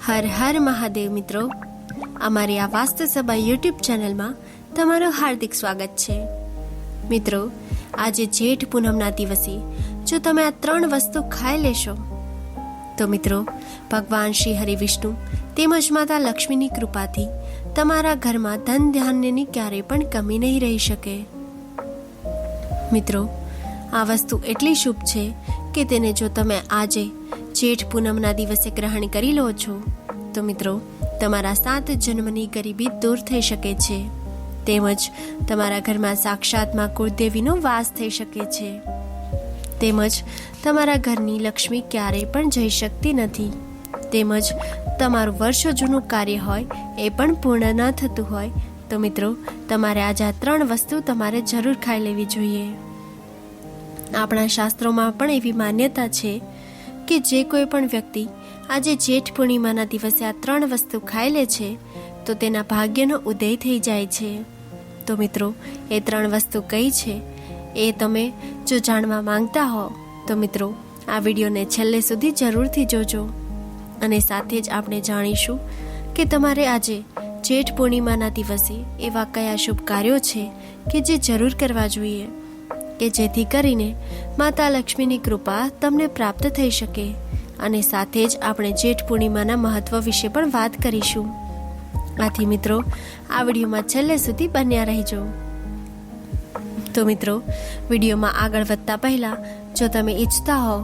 હર હર મહાદેવ મિત્રો, અમારી આ વાસ્તુ સભા યુટ્યુબ ચેનલમાં તમારું હાર્દિક સ્વાગત છે. મિત્રો, આજે જેઠ પૂનમના દિવસે જો તમે આ 3 વસ્તુ ખાઈ લેશો તો મિત્રો ભગવાન શ્રી હરિ વિષ્ણુ તેમજ માતા લક્ષ્મીની કૃપાથી તમારા ઘરમાં ધન ધાન્યની ક્યારેય પણ કમી નહીં રહી શકે. મિત્રો, આ વસ્તુ એટલી શુભ છે કે તેને જો તમે આજે જેઠ પૂનમના દિવસે ગ્રહણ કરી લો છો તો મિત્રો તમારા 7 જન્મની ગરીબી દૂર થઈ શકે છે, તેમજ તમારા ઘરમાં સાક્ષાત માં કુળદેવીનો વાસ થઈ શકે છે, તેમજ તમારા ઘરની લક્ષ્મી ક્યારેય પણ જઈ શકતી નથી, તેમજ તમારું વર્ષો જૂનું કાર્ય હોય એ પણ પૂર્ણ ન થતું હોય તો મિત્રો તમારે આજે આ 3 વસ્તુ તમારે જરૂર ખાઈ લેવી જોઈએ. આપણા શાસ્ત્રોમાં પણ એવી માન્યતા છે કે જે કોઈ પણ વ્યક્તિ આજે જેઠ પૂર્ણિમાના દિવસે આ 3 વસ્તુ ખાઈ લે છે તો તેના ભાગ્યનો ઉદય થઈ જાય છે. તો મિત્રો એ 3 વસ્તુ કઈ છે એ તમે જો જાણવા માંગતા હો તો મિત્રો આ વિડીયોને છેલ્લે સુધી જરૂરથી જોજો. અને સાથે જ આપણે જાણીશું કે તમારે આજે જેઠ પૂર્ણિમાના દિવસે એવા કયા શુભ કાર્યો છે કે જે જરૂર કરવા જોઈએ કે જેથી કરીને માતા લક્ષ્મીની કૃપા તમને પ્રાપ્ત થઈ શકે. અને સાથે જ આપણે જેઠ પૂર્ણિમાના મહત્વ વિશે પણ વાત કરીશું. આથી મિત્રો આ વિડીયોમાં છેલ્લે સુધી બન્યા રહેજો. તો મિત્રો વિડીયોમાં આગળ વધતા પહેલા જો તમે ઈચ્છતા હો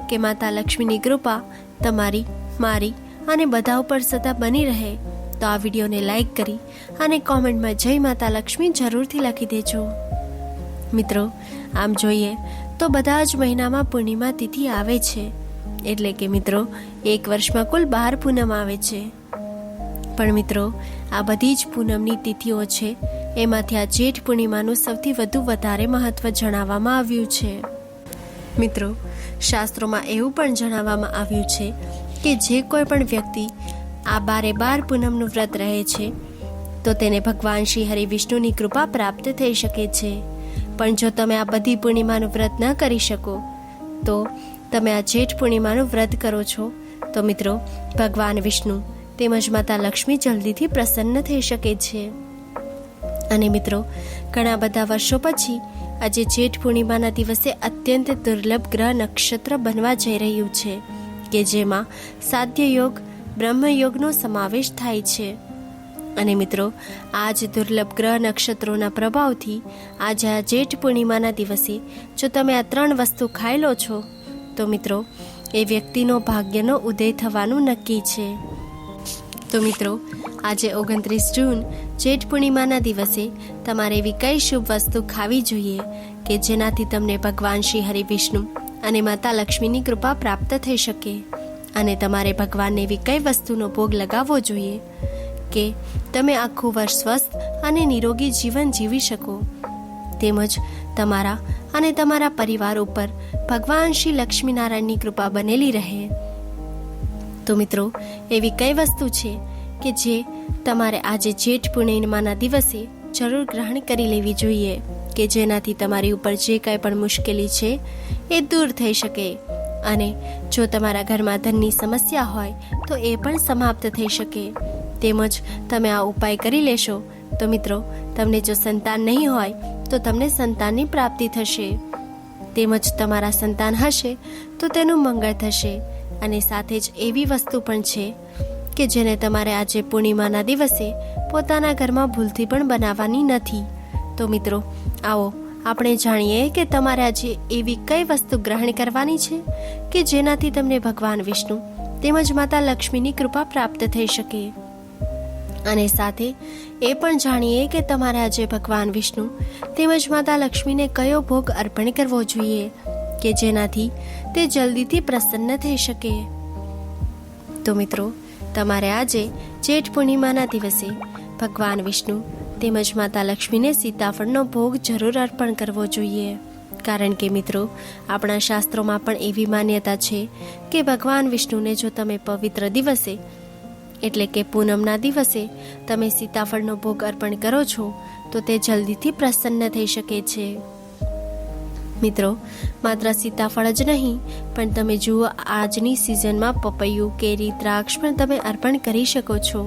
કે માતા લક્ષ્મીની કૃપા તમારી, મારી અને બધા ઉપર સદા બની રહે તો આ વિડીયોને લાઈક કરી અને કોમેન્ટમાં જય માતા લક્ષ્મી જરૂરથી લખી દેજો. મિત્રો, આમ જોઈએ તો બધા જ મહિનામાં પૂર્ણિમા તિથિ આવે છે, એટલે કે મિત્રો એક વર્ષમાં કુલ 12 પૂનમ આવે છે. પણ મિત્રો આ બધી જ પૂનમની તિથિઓ છે એમાંથી આ જેઠ પૂર્ણિમાનું સૌથી વધારે મહત્વ જણાવવામાં આવ્યું છે. મિત્રો, શાસ્ત્રોમાં એવું પણ જણાવવામાં આવ્યું છે કે જે કોઈ પણ વ્યક્તિ આ 12 પૂનમનું વ્રત રહે છે તો તેને ભગવાન શ્રી હરિ વિષ્ણુની કૃપા પ્રાપ્ત થઈ શકે છે. પણ જો તમે આ બધી પૂર્ણિમાનું વ્રત ન કરી શકો તો તમે આ જેઠ પૂર્ણિમાનું વ્રત કરો છો તો મિત્રો ભગવાન વિષ્ણુ તેમજ માતા લક્ષ્મી જલ્દીથી પ્રસન્ન થઈ શકે છે. અને મિત્રો ઘણા બધા વર્ષો પછી આજે જેઠ પૂર્ણિમાના દિવસે અત્યંત દુર્લભ ગ્રહ નક્ષત્ર બનવા જઈ રહ્યું છે કે જેમાં સાધ્ય યોગ, બ્રહ્મ યોગનો સમાવેશ થાય છે. અને મિત્રો આ જ દુર્લભ ગ્રહ નક્ષત્રોના પ્રભાવથી આજે આ જેઠ પૂર્ણિમાના દિવસે જો તમે આ 3 વસ્તુ ખાઈ લો છો તો મિત્રો એ વ્યક્તિનો ભાગ્યનો ઉદય થવાનું નક્કી છે. તો મિત્રો આજે 29 જૂન જેઠ પૂર્ણિમાના દિવસે તમારે એવી કઈ શુભ વસ્તુ ખાવી જોઈએ કે જેનાથી તમને ભગવાન શ્રી હરિ વિષ્ણુ અને માતા લક્ષ્મીની કૃપા પ્રાપ્ત થઈ શકે. અને તમારે ભગવાનને એવી કઈ વસ્તુનો ભોગ લગાવવો જોઈએ કે તમે આખું વર્ષ સ્વસ્થ અને નિરોગી જીવન જીવી શકો, તેમજ તમારા અને તમારા પરિવાર ઉપર ભગવાન શ્રી લક્ષ્મીનારાયણની કૃપા બનેલી રહે. તો મિત્રો એવી કઈ વસ્તુ છે કે જે તમારે આજે જેઠ પૂર્ણિમાના દિવસે જરૂર ગ્રહણ કરી લેવી જોઈએ કે જેનાથી તમારી ઉપર જે કાંઈ પણ મુશ્કેલી છે એ દૂર થઈ શકે. અને જો તમારા ઘરમાં ધનની સમસ્યા હોય તો એ પણ સમાપ્ત થઈ શકે. તેમજ તમે આ ઉપાય કરી લેશો તો મિત્રો તમને જો સંતાન નહીં હોય તો તમને સંતાનની પ્રાપ્તિ થશે, તેમજ તમારા સંતાન હશે તો તેનું મંગળ થશે. અને સાથે જ એવી વસ્તુ પણ છે કે જેને તમારે આજે પૂર્ણિમાના દિવસે પોતાના ઘરમાં ભૂલથી પણ બનાવવાની નથી. તો મિત્રો આવો આપણે જાણીએ કે તમારે આજે એવી કઈ વસ્તુ ગ્રહણ કરવાની છે કે જેનાથી તમને ભગવાન વિષ્ણુ તેમજ માતા લક્ષ્મીની કૃપા પ્રાપ્ત થઈ શકે. અને સાથે એ પણ જાણીએ કે તમારે આજે ભગવાન વિષ્ણુ તેમજ માતા લક્ષ્મીને કયો ભોગ અર્પણ કરવો જોઈએ કે જેનાથી તે જલ્દીથી પ્રસન્ન થઈ શકે. તો મિત્રો તમારે આજે જેઠ પૂર્ણિમાના દિવસે ભગવાન વિષ્ણુ તેમજ માતા લક્ષ્મીને સીતાફળનો ભોગ જરૂર અર્પણ કરવો જોઈએ. કારણ કે મિત્રો આપણા શાસ્ત્રોમાં પણ એવી માન્યતા છે કે ભગવાન વિષ્ણુને જો તમે પવિત્ર દિવસે એટલે કે પૂનમના દિવસે તમે સીતાફળનો ભોગ અર્પણ કરો છો તો તે જલ્દીથી પ્રસન્ન થઈ શકે છે. મિત્રો, માત્ર સીતાફળ જ નહીં, પણ તમે જુઓ આજની સિઝનમાં પપૈયું, કેરી, દ્રાક્ષ પણ તમે અર્પણ કરી શકો છો.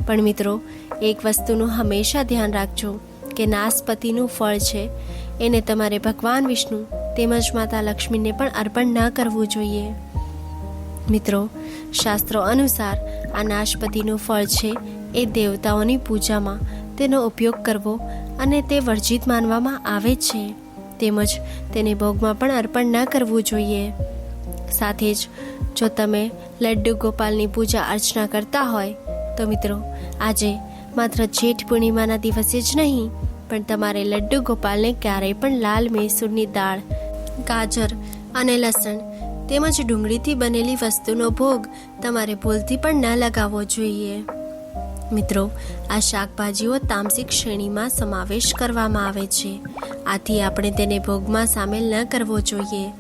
પણ મિત્રો, એક વસ્તુનું હંમેશા ધ્યાન રાખજો કે નાસપતિનું ફળ છે એને તમારે ભગવાન વિષ્ણુ તેમજ માતા લક્ષ્મીને પણ અર્પણ ન કરવું જોઈએ. મિત્રો, શાસ્ત્રો અનુસાર આ નાશપતિનું ફળ છે એ દેવતાઓની પૂજામાં તેનો ઉપયોગ કરવો અને તે વર્જિત માનવામાં આવે છે. તેમજ તેને ભોગમાં પણ અર્પણ ન કરવું જોઈએ. સાથે જ જો તમે લડ્ડુ ગોપાલની પૂજા અર્ચના કરતા હોય તો મિત્રો, આજે માત્ર જેઠ પૂર્ણિમાના દિવસે જ નહીં, પણ તમારે લડ્ડુ ગોપાલને ક્યારેય પણ લાલ મૈસૂરની દાળ, ગાજર અને લસણ તેમજ ડુંગળીથી બનેલી વસ્તુનો ભોગ તમારે ભૂલથી પણ ન લગાવવો જોઈએ. મિત્રો, આ શાકભાજીઓ તામસિક શ્રેણીમાં સમાવેશ કરવામાં આવે છે. આથી આપણે તેને ભોગમાં સામેલ ન કરવો જોઈએ.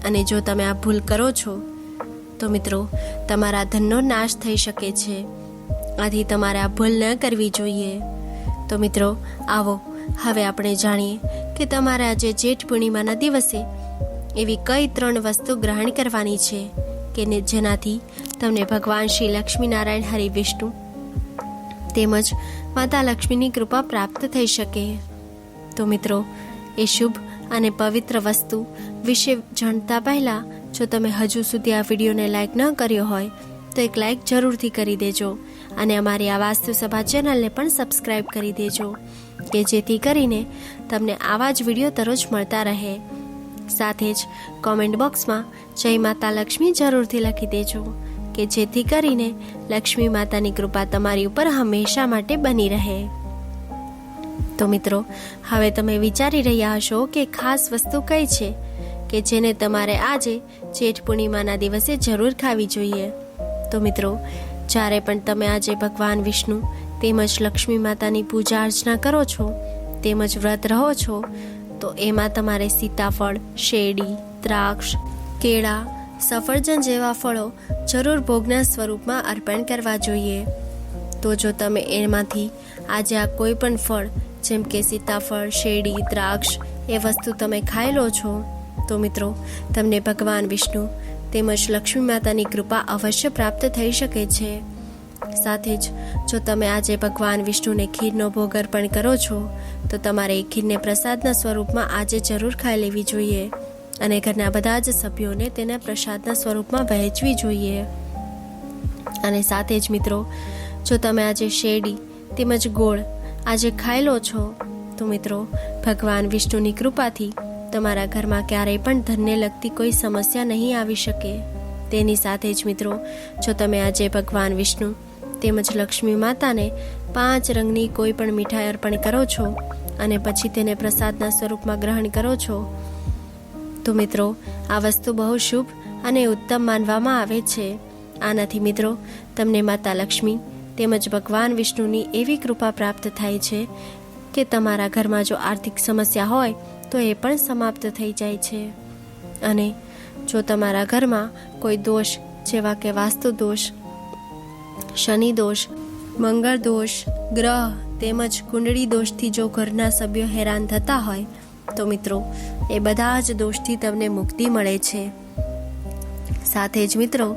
અને જો તમે આ ભૂલ કરો છો તો મિત્રો, તમારા ધનનો નાશ થઈ શકે છે. આથી તમારે આ ભૂલ ન કરવી જોઈએ. તો મિત્રો, આવો હવે આપણે જાણીએ કે તમારે આજે જેઠ પૂર્ણિમાના દિવસે એવી કઈ 3 વસ્તુ ગ્રહણ કરવાની છે કે જેનાથી તમને ભગવાન શ્રી લક્ષ્મીનારાયણ હરિ વિષ્ણુ તેમજ માતા લક્ષ્મીની કૃપા પ્રાપ્ત થઈ શકે. તો મિત્રો, એ શુભ અને પવિત્ર વસ્તુ વિશે જાણતા પહેલા જો તમે હજુ સુધી આ વિડીયોને લાઈક ન કર્યો હોય તો એક લાઈક જરૂરથી કરી દેજો અને અમારી આ વાસ્તુ સભા ચેનલને પણ સબસ્ક્રાઈબ કરી દેજો કે જેથી કરીને તમને આવા જ વિડીયો દરરોજ મળતા રહે. સાથે જ કોમેન્ટ બોક્સમાં જય માતા લક્ષ્મી જરૂરથી લખી દેજો કે જેથી કરીને લક્ષ્મી માતાની કૃપા તમારી ઉપર હંમેશા માટે બની રહે. તો મિત્રો, હવે તમે વિચારી રહ્યા હશો કે ખાસ વસ્તુ કઈ છે કે જેને તમારે આજે જેઠ પૂર્ણિમાના દિવસે જરૂર ખાવી જોઈએ. તો મિત્રો, જ્યારે પણ તમે આજે ભગવાન વિષ્ણુ તેમજ લક્ષ્મી માતાની પૂજા અર્ચના કરો છો તેમજ વ્રત રહો છો તો એમાં તમારે સીતાફળ, શેરડી, દ્રાક્ષ, કેળા, સફરજન જેવા ફળો જરૂર ભોગના સ્વરૂપમાં અર્પણ કરવા જોઈએ. તો જો તમે એમાંથી આજે આ કોઈ પણ ફળ જેમ કે સીતાફળ, શેરડી, દ્રાક્ષ એ વસ્તુ તમે ખાઈ લો છો તો મિત્રો, તમને ભગવાન વિષ્ણુ તેમજ લક્ષ્મી માતાની કૃપા અવશ્ય પ્રાપ્ત થઈ શકે છે. સાથે જ જો તમે આજે ભગવાન વિષ્ણુને ખીરનો ભોગ અર્પણ કરો છો તો તમારે એ ખીરને પ્રસાદના સ્વરૂપમાં આજે જરૂર ખાઈ લેવી જોઈએ અને ઘરના બધા જ સભ્યોને તેને પ્રસાદના સ્વરૂપમાં વહેંચવી જોઈએ. અને સાથે જ મિત્રો, જો તમે આજે શેરડી તેમજ ગોળ આજે ખાઈ લો છો તો મિત્રો, ભગવાન વિષ્ણુની કૃપાથી તમારા ઘરમાં ક્યારેય પણ ધનને લગતી કોઈ સમસ્યા નહીં આવી શકે. તેની સાથે જ મિત્રો, જો તમે આજે ભગવાન વિષ્ણુ તેમજ લક્ષ્મી માતાને 5 રંગની કોઈ પણ મીઠાઈ અર્પણ કરો છો અને પછી તેને પ્રસાદના સ્વરૂપમાં ગ્રહણ કરો છો તો મિત્રો, આ વસ્તુ બહુ શુભ અને ઉત્તમ માનવામાં આવે છે. આનાથી મિત્રો, તમને માતા લક્ષ્મી તેમજ ભગવાન વિષ્ણુની એવી કૃપા પ્રાપ્ત થાય છે કે તમારા ઘરમાં જો આર્થિક સમસ્યા હોય તો એ પણ સમાપ્ત થઈ જાય છે. અને જો તમારા ઘરમાં કોઈ દોષ જેવા કે વાસ્તુ દોષ, શનિ દોષ, મંગળ દોષ, ગ્રહ તેમજ કુંડળી દોષથી જો ઘરના સભ્યો હેરાન થતા હોય તો મિત્રો, એ બધા જ દોષથી તમને મુક્તિ મળે છે. સાથે જ મિત્રો,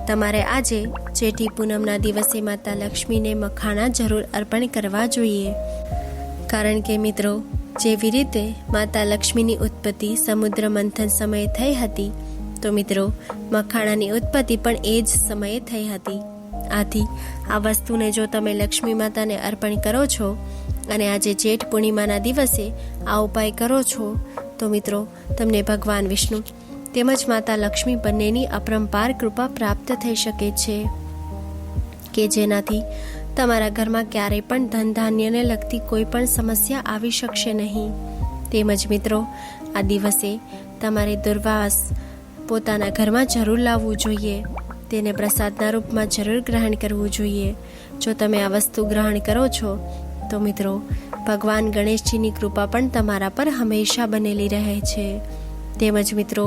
તમારે આજે જેઠી પૂનમના દિવસે માતા લક્ષ્મીને મખાણા જરૂર અર્પણ કરવા જોઈએ. કારણ કે મિત્રો, જેવી રીતે માતા લક્ષ્મીની ઉત્પત્તિ સમુદ્ર મંથન સમયે થઈ હતી તો મિત્રો, મખાણાની ઉત્પત્તિ પણ એ જ સમયે થઈ હતી. આથી આ વસ્તુને જો તમે લક્ષ્મી માતાને અર્પણ કરો છો અને આજે જેઠ પૂર્ણિમાના દિવસે આ ઉપાય કરો છો તો મિત્રો, તમને ભગવાન વિષ્ણુ તેમજ માતા લક્ષ્મી બંનેની અપરંપાર કૃપા પ્રાપ્ત થઈ શકે છે કે જેનાથી તમારા ઘરમાં ક્યારેય પણ ધન ધાન્યને લગતી કોઈ પણ સમસ્યા આવી શકશે નહીં. તેમજ મિત્રો, આ દિવસે તમારે દુર્વાસ પોતાના ઘરમાં જરૂર લાવવું જોઈએ. તેને પ્રસાદના રૂપમાં જરૂર ગ્રહણ કરવું જોઈએ. જો તમે આ વસ્તુ ગ્રહણ કરો છો તો મિત્રો, ભગવાન ગણેશજીની કૃપા પણ તમારા પર હંમેશા બનેલી રહે છે. તેમજ મિત્રો,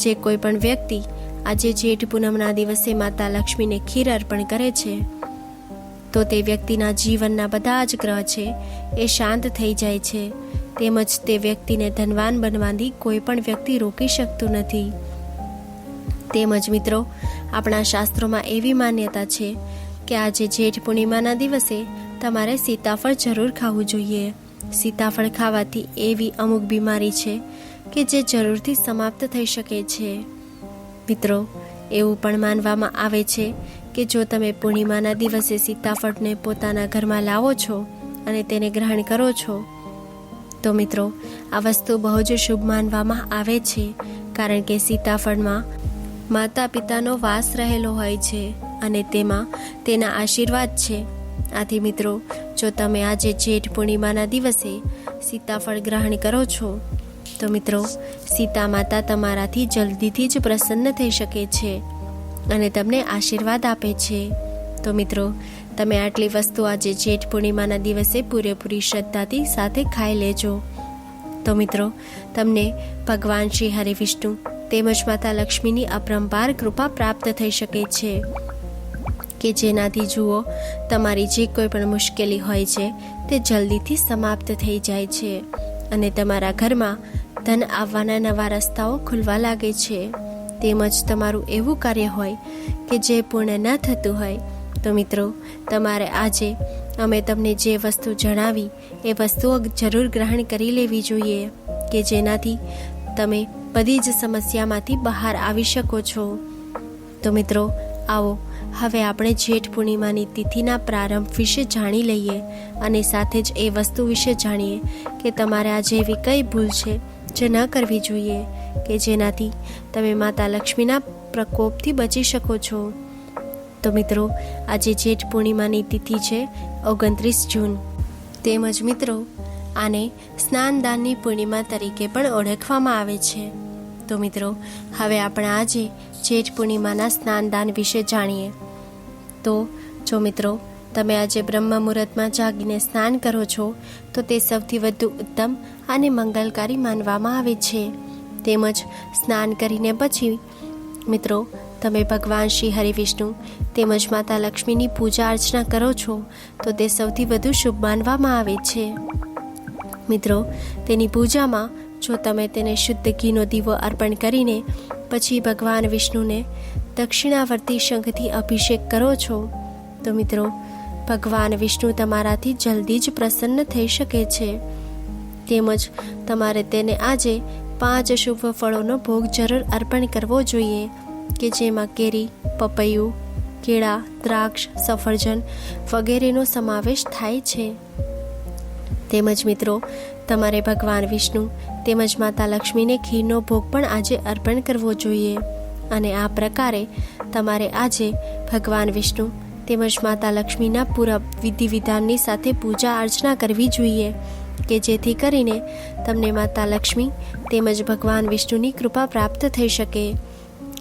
જે કોઈ પણ વ્યક્તિ આજે જેઠ પૂનમના દિવસે માતા લક્ષ્મીને ખીર અર્પણ કરે છે તો તે વ્યક્તિના જીવનના બધા જ ગ્રહ છે એ શાંત થઈ જાય છે. તેમજ તે વ્યક્તિને ધનવાન બનવાથી કોઈ પણ વ્યક્તિ રોકી શકતું નથી. તેમજ મિત્રો, આપણા શાસ્ત્રોમાં એવી માન્યતા છે કે આજે જેઠ પૂર્ણિમાના દિવસે તમારે સીતાફળ જરૂર ખાવું જોઈએ. સીતાફળ ખાવાથી એવી અમુક બીમારી છે કે જે જરૂરથી સમાપ્ત થઈ શકે છે. મિત્રો, એવું પણ માનવામાં આવે છે કે જો તમે પૂર્ણિમાના દિવસે સીતાફળને પોતાના ઘરમાં લાવો છો અને તેને ગ્રહણ કરો છો તો મિત્રો, આ વસ્તુ બહુ જ શુભ માનવામાં આવે છે, કારણ કે સીતાફળમાં માતા પિતાનો વાસ રહેલો હોય છે અને તેમાં તેના આશીર્વાદ છે. આથી મિત્રો, જો તમે આજે જેઠ પૂર્ણિમાના દિવસે સીતાફળ ગ્રહણ કરો છો તો મિત્રો, સીતા માતા તમારાથી જલ્દીથી જ પ્રસન્ન થઈ શકે છે અને તમને આશીર્વાદ આપે છે. તો મિત્રો, તમે આટલી વસ્તુ આજે જેઠ પૂર્ણિમાના દિવસે પૂરેપૂરી શ્રદ્ધાથી સાથે ખાઈ લેજો. તો મિત્રો, તમને ભગવાન શ્રી હરિવિષ્ણુ તેમજ માતા લક્ષ્મીની અપરંપાર કૃપા પ્રાપ્ત થઈ શકે છે કે જેનાથી જુઓ, તમારી જે કોઈ પણ મુશ્કેલી હોય છે તે જલ્દીથી સમાપ્ત થઈ જાય છે અને તમારા ઘરમાં ધન આવવાના નવા રસ્તાઓ ખુલવા લાગે છે. તેમજ તમારું એવું કાર્ય હોય કે જે પૂર્ણ ન થતું હોય તો મિત્રો, તમારે આજે અમે તમને જે વસ્તુ જણાવી એ વસ્તુઓ જરૂર ગ્રહણ કરી લેવી જોઈએ કે જેનાથી તમે બધી જ સમસ્યામાંથી બહાર આવી શકો છો. તો મિત્રો, આવો હવે આપણે જેઠ પૂર્ણિમાની તિથિના પ્રારંભ વિશે જાણી લઈએ અને સાથે જ એ વસ્તુ વિશે જાણીએ કે તમારે આજે એવી કઈ ભૂલ છે જે ન કરવી જોઈએ કે જેનાથી તમે માતા લક્ષ્મીના પ્રકોપથી બચી શકો છો. તો મિત્રો, આજે જેઠ પૂર્ણિમાની તિથિ છે 29 જૂન. તેમજ મિત્રો, આને સ્નાનદાનની પૂર્ણિમા તરીકે પણ ઓળખવામાં આવે છે. તો મિત્રો, હવે આપણે આજે જેઠ પૂર્ણિમાના સ્નાનદાન વિશે જાણીએ. તો જો મિત્રો, તમે આજે બ્રહ્મ મુહૂર્તમાં જાગીને સ્નાન કરો છો તો તે સૌથી વધુ ઉત્તમ અને મંગલકારી માનવામાં આવે છે. તેમજ સ્નાન કરીને પછી મિત્રો, તમે ભગવાન શ્રી હરિવિષ્ણુ તેમજ માતા લક્ષ્મીની પૂજા અર્ચના કરો છો તો તે સૌથી વધુ શુભ માનવામાં આવે છે. મિત્રો, તેની પૂજામાં જો તમે તેને શુદ્ધ ઘીનો દીવો અર્પણ કરીને પછી ભગવાન વિષ્ણુને દક્ષિણાવર્તી શંખથી અભિષેક કરો છો તો મિત્રો, ભગવાન વિષ્ણુ તમારાથી જલ્દી જ પ્રસન્ન થઈ શકે છે. તેમજ તમારે તેને આજે 5 શુભ ફળોનો ભોગ જરૂર અર્પણ કરવો જોઈએ કે જેમાં કેરી, પપૈયું, કેળા, દ્રાક્ષ, સફરજન વગેરેનો સમાવેશ થાય છે. તેમજ મિત્રો, તમારે ભગવાન વિષ્ણુ તેમજ માતા લક્ષ્મીને ખીરનો ભોગ પણ આજે અર્પણ કરવો જોઈએ અને આ પ્રકારે તમારે આજે ભગવાન વિષ્ણુ તેમજ માતા લક્ષ્મીના પૂરા વિધિ વિધાનની સાથે પૂજા અર્ચના કરવી જોઈએ કે જેથી કરીને તમને માતા લક્ષ્મી તેમજ ભગવાન વિષ્ણુની કૃપા પ્રાપ્ત થઈ શકે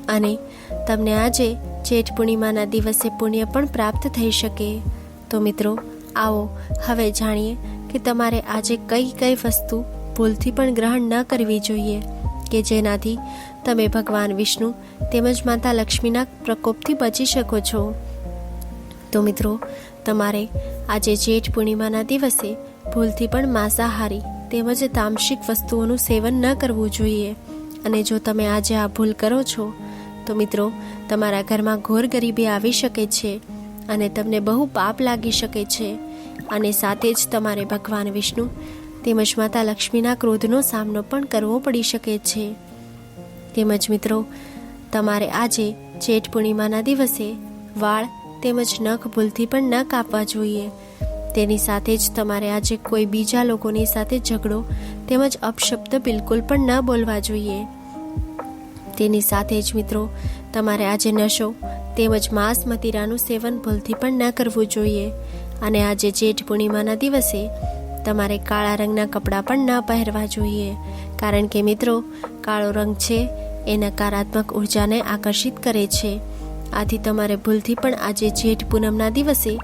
અને તમને આજે જેઠ પૂર્ણિમાના દિવસે પુણ્ય પણ પ્રાપ્ત થઈ શકે. તો મિત્રો, આવો હવે જાણીએ કે તમારે આજે કઈ કઈ વસ્તુ ભૂલથી પણ ગ્રહણ ન કરવી જોઈએ કે જેનાથી તમે ભગવાન વિષ્ણુ તેમજ માતા લક્ષ્મીના પ્રકોપથી બચી શકો છો. તો મિત્રો, તમારે આજે જેઠ પૂર્ણિમાના દિવસે ભૂલથી પણ માંસાહારી તેમજ તામસિક વસ્તુઓનું સેવન ન કરવું જોઈએ અને જો તમે આજે આ ભૂલ કરો છો તો મિત્રો, તમારા ઘરમાં ઘોર ગરીબી આવી શકે છે અને તમને બહુ પાપ લાગી શકે છે અને સાથે જ તમારે ભગવાન વિષ્ણુ તેમજ માતા લક્ષ્મીના ક્રોધનો સામનો પણ કરવો પડી શકે છે. તેમજ મિત્રો, તમારે આજે જેઠ પૂર્ણિમાના દિવસે વાળ તેમજ નખ ભૂલથી પણ ન કાપવા જોઈએ. તેની સાથે જ તમારે આજે કોઈ બીજા લોકોની સાથે ઝઘડો તેમજ અપશબ્દ બિલકુલ પણ ન બોલવા જોઈએ. તેની સાથે જ મિત્રો, તમારે આજે નશો તેમજ માંસ મદિરાનું સેવન ભૂલથી પણ ન કરવું જોઈએ અને આજે જેઠ પૂર્ણિમાના દિવસે તમારે કાળા રંગના કપડાં પણ ન પહેરવા જોઈએ કારણ કે મિત્રો, કાળો રંગ છે એ નકારાત્મક ઉર્જાને આકર્ષિત કરે છે. આથી તમારે ભૂલથી પણ આજે જેઠ પૂનમના દિવસે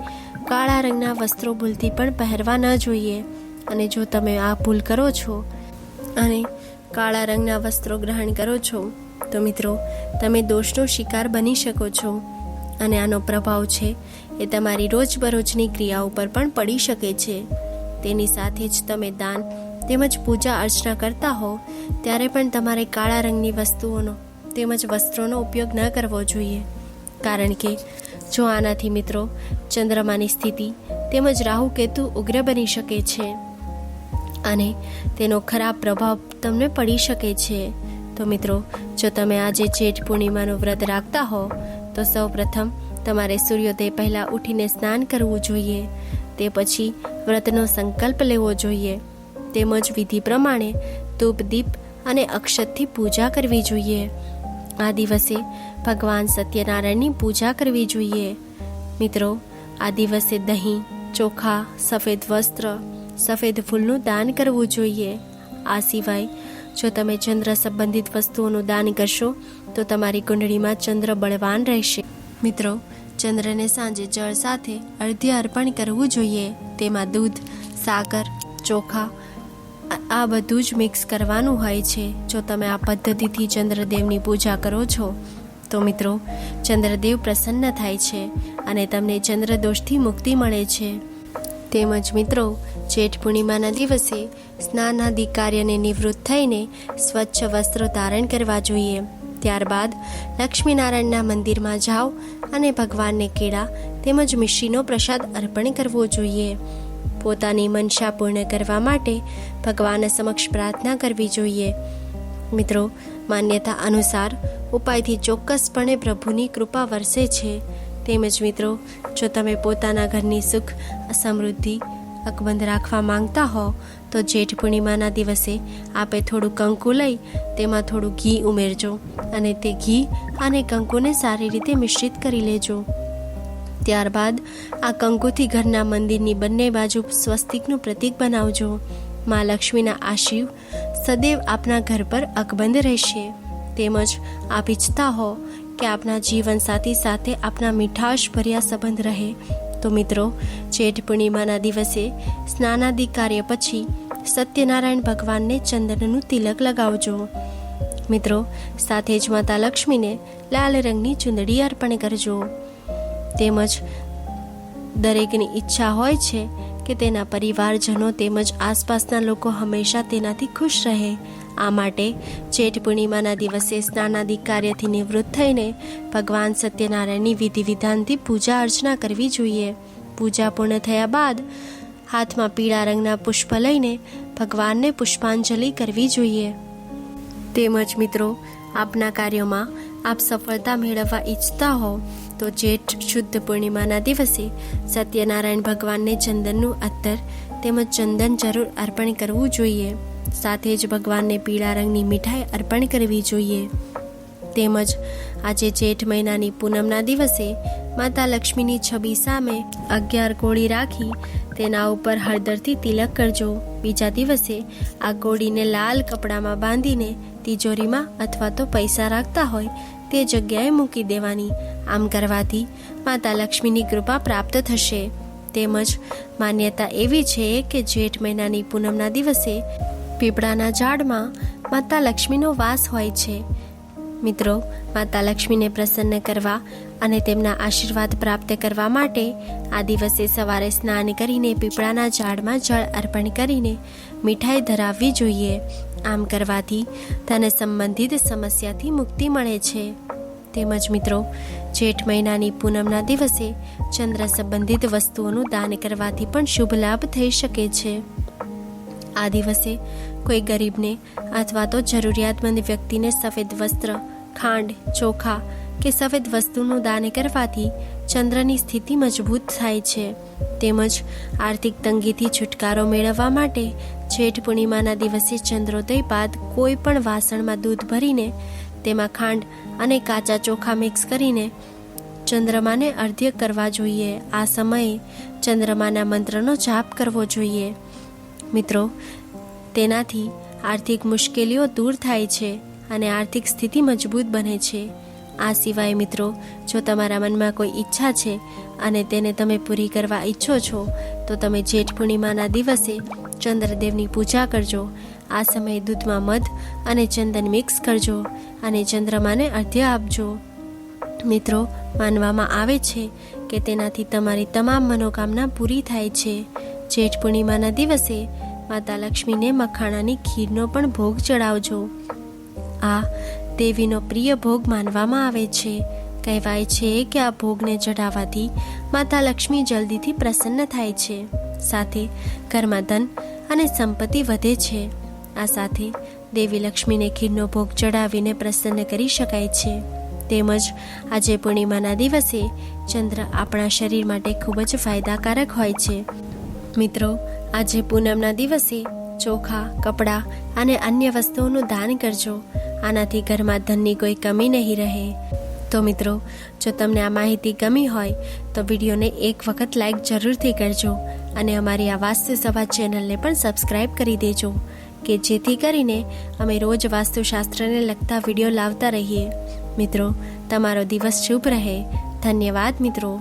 કાળા રંગના વસ્ત્રો ભૂલથી પણ પહેરવા ન જોઈએ અને જો તમે આ ભૂલ કરો છો અને કાળા રંગના વસ્ત્રો ગ્રહણ કરો છો તો મિત્રો, તમે દોષનો શિકાર બની શકો છો અને આનો પ્રભાવ છે એ તમારી રોજબરોજની ક્રિયાઓ પર પણ પડી શકે છે. તેની સાથે જ તમે દાન તેમજ પૂજા અર્ચના કરતા હો ત્યારે પણ તમારે કાળા રંગની વસ્તુઓનો તેમજ વસ્ત્રોનો ઉપયોગ ન કરવો જોઈએ, કારણ કે જો આનાથી મિત્રો ચંદ્રમાની સ્થિતિ તેમજ રાહુ કેતુ ઉગ્ર બની શકે છે અને તેનો ખરાબ પ્રભાવ તમને પડી શકે છે. તો મિત્રો, જો તમે આજે જેઠ પૂર્ણિમાનું વ્રત રાખતા હો તો સૌ પ્રથમ તમારે સૂર્યોદય પહેલાં ઉઠીને સ્નાન કરવું જોઈએ. તે પછી વ્રતનો સંકલ્પ લેવો જોઈએ. તેમજ વિધિ પ્રમાણે ધૂપ દીપ અને અક્ષતથી પૂજા કરવી જોઈએ. આ દિવસે ભગવાન સત્યનારાયણની પૂજા કરવી જોઈએ. મિત્રો, આ દિવસે દહીં, ચોખા, સફેદ વસ્ત્ર, સફેદ ફૂલનું દાન કરવું જોઈએ. આ સિવાય જો તમે ચંદ્ર સંબંધિત વસ્તુઓનું દાન કરશો તો તમારી કુંડળીમાં ચંદ્ર બળવાન રહેશે. મિત્રો, ચંદ્રને સાંજે જળ સાથે અર્ધ્ય અર્પણ કરવું જોઈએ. તેમાં દૂધ, સાકર, ચોખા આ બધું જ મિક્સ કરવાનું હોય છે. જો તમે આ પદ્ધતિથી ચંદ્રદેવની પૂજા કરો છો તો મિત્રો ચંદ્રદેવ પ્રસન્ન થાય છે અને તમને ચંદ્રદોષથી મુક્તિ મળે છે. તેમજ મિત્રો, જેઠ પૂર્ણિમાના દિવસે સ્નાનાદિ કાર્યને નિવૃત્ત થઈને સ્વચ્છ વસ્ત્રો ધારણ કરવા જોઈએ. ત્યારબાદ લક્ષ્મીનારાયણના મંદિરમાં જાઓ અને ભગવાનને કેળા તેમજ મિશ્રીનો પ્રસાદ અર્પણ કરવો જોઈએ. પોતાની મનસા પૂર્ણ કરવા માટે ભગવાન સમક્ષ પ્રાર્થના કરવી જોઈએ. મિત્રો, માન્યતા અનુસાર ઉપાયથી ચોક્કસપણે પ્રભુની કૃપા વરસે છે. તેમજ મિત્રો, જો તમે પોતાના ઘરની સુખ સમૃદ્ધિ અકબંધ રાખવા માંગતા હો તો જેઠ પૂર્ણિમાના દિવસે આપે થોડું કંકુ લઈ તેમાં થોડું ઘી ઉમેરજો અને તે ઘી અને કંકુને સારી રીતે મિશ્રિત કરી લેજો. ત્યારબાદ આ કંકુથી ઘરના મંદિરની બંને બાજુ સ્વસ્તિકનું પ્રતીક બનાવજો. મા લક્ષ્મીના આશીર્વ સદૈવ આપના ઘર પર અકબંધ રહેશે. તેમજ આપ ઈચ્છતા હો કે આપના જીવનસાથી સાથે આપના મીઠાશ ભર્યા સંબંધ રહે તો મિત્રો, જેઠ પૂર્ણિમાના દિવસે સ્નાનાદિ કાર્ય પછી સત્યનારાયણ ભગવાનને ચંદનનું તિલક લગાવજો. મિત્રો, સાથે જ માતા લક્ષ્મીને લાલ રંગની ચુંદડી અર્પણ કરજો. તેમજ દરેકની ઈચ્છા હોય છે કે તેના પરિવારજનો તેમજ આસપાસના લોકો હંમેશા તેનાથી ખુશ રહે. આ માટે જેઠ પૂર્ણિમાના દિવસે સ્નાનાદિ કાર્યથી નિવૃત્ત થઈને ભગવાન સત્યનારાયણની વિધિ વિધાનથી પૂજા અર્ચના કરવી જોઈએ. પૂજા પૂર્ણ થયા બાદ હાથમાં પીળા રંગના પુષ્પ લઈને ભગવાનને પુષ્પાંજલિ કરવી જોઈએ. તેમજ મિત્રો, આપના કાર્યોમાં આપ સફળતા મેળવવા ઈચ્છતા હો તો જેઠ શુદ્ધ પૂર્ણિમાના દિવસે સત્યનારાયણ ભગવાનને ચંદનનું અત્તર તેમજ ચંદન જરૂર અર્પણ કરવું જોઈએ. સાથે જ ભગવાનને પીળા રંગની મીઠાઈ અર્પણ કરવી જોઈએ. તેમજ આજે જેઠ મહિનાની પૂનમના દિવસે માતા લક્ષ્મીની છબી સામે 11 કોળી રાખી તેના ઉપર હળદરથી તિલક કરજો. બીજા દિવસે આ કોળીને લાલ કપડામાં બાંધીને તિજોરીમાં અથવા તો પૈસા રાખતા હોય તે જગ્યાએ મૂકી દેવાની. આમ કરવાથી માતા લક્ષ્મીની કૃપા પ્રાપ્ત થશે. તેમજ માન્યતા એવી છે કે જેઠ મહિનાની પૂનમના દિવસે પીપળાના ઝાડમાં માતા લક્ષ્મીનો વાસ હોય છે. મિત્રો, માતા લક્ષ્મીને પ્રસન્ન કરવા અને તેમના આશીર્વાદ પ્રાપ્ત કરવા માટે આ દિવસે સવારે સ્નાન કરીને પીપળાના ઝાડમાં જળ અર્પણ કરીને મીઠાઈ ધરાવવી જોઈએ. આમ કરવાથી ધન સંબંધિત સમસ્યાથી મુક્તિ મળે છે. તેમજ મિત્રો, જેઠ મહિનાની પૂનમના દિવસે ચંદ્ર સંબંધિત વસ્તુઓનું દાન કરવાથી પણ શુભ લાભ થઈ શકે છે. આ દિવસે કોઈ ગરીબને અથવા તો જરૂરિયાતમંદ વ્યક્તિને સફેદ વસ્ત્ર, ખાંડ, ચોખા કે સફેદ વસ્તુનું દાન કરવાથી ચંદ્રની સ્થિતિ મજબૂત થાય છે. તેમજ આર્થિક તંગીથી છુટકારો મેળવવા માટે જેઠ પૂર્ણિમાના દિવસે ચંદ્રોદય બાદ કોઈ પણ વાસણમાં દૂધ ભરીને તેમાં ખાંડ અને કાચા ચોખા મિક્સ કરીને ચંદ્રમાને અર્ધ્ય કરવા જોઈએ. આ સમયે ચંદ્રમાના મંત્રનો જાપ કરવો જોઈએ. મિત્રો, તેનાથી આર્થિક મુશ્કેલીઓ દૂર થાય છે અને આર્થિક સ્થિતિ મજબૂત બને છે. આ સિવાય મિત્રો, જો તમારા મનમાં કોઈ ઈચ્છા છે અને તેને તમે પૂરી કરવા ઈચ્છો છો તો તમે જેઠ પૂર્ણિમાના દિવસે ચંદ્રદેવની પૂજા કરજો. આ સમયે દૂધમાં મધ અને ચંદન મિક્સ કરજો અને ચંદ્રમાને અર્ધ્ય આપજો. મિત્રો, માનવામાં આવે છે કે તેનાથી તમારી તમામ મનોકામના પૂરી થાય છે. જેઠ પૂર્ણિમાના દિવસે માતા લક્ષ્મીને મખાણાની ખીરનો પણ ભોગ ચડાવજો. આ દેવીનો પ્રિય ભોગ માનવામાં આવે છે. કહેવાય છે કે આ ભોગને ચઢાવવાથી માતા લક્ષ્મી જલ્દીથી પ્રસન્ન થાય છે. સાથે ઘરમાં ધન અને સંપત્તિ વધે છે. આ સાથે દેવી લક્ષ્મીને ખીરનો ભોગ ચડાવીને પ્રસન્ન કરી શકાય છે. તેમજ આજે પૂર્ણિમાના દિવસે ચંદ્ર આપણા શરીર માટે ખૂબ જ ફાયદાકારક હોય છે. મિત્રો, આજે પૂનમના દિવસે ચોખા, કપડાં અને અન્ય વસ્તુઓનું દાન કરજો. આનાથી ઘરમાં ધનની કોઈ કમી નહીં રહે. તો મિત્રો, જો તમને આ માહિતી ગમી હોય તો વિડીયોને એક વખત લાઈક જરૂરથી કરજો અને અમારી આ વાસ્તુસભા ચેનલને પણ સબસ્ક્રાઈબ કરી દેજો કે જેથી કરીને અમે રોજ વાસ્તુશાસ્ત્રને લગતા વિડીયો લાવતા રહીએ. મિત્રો, તમારો દિવસ શુભ રહે. ધન્યવાદ મિત્રો.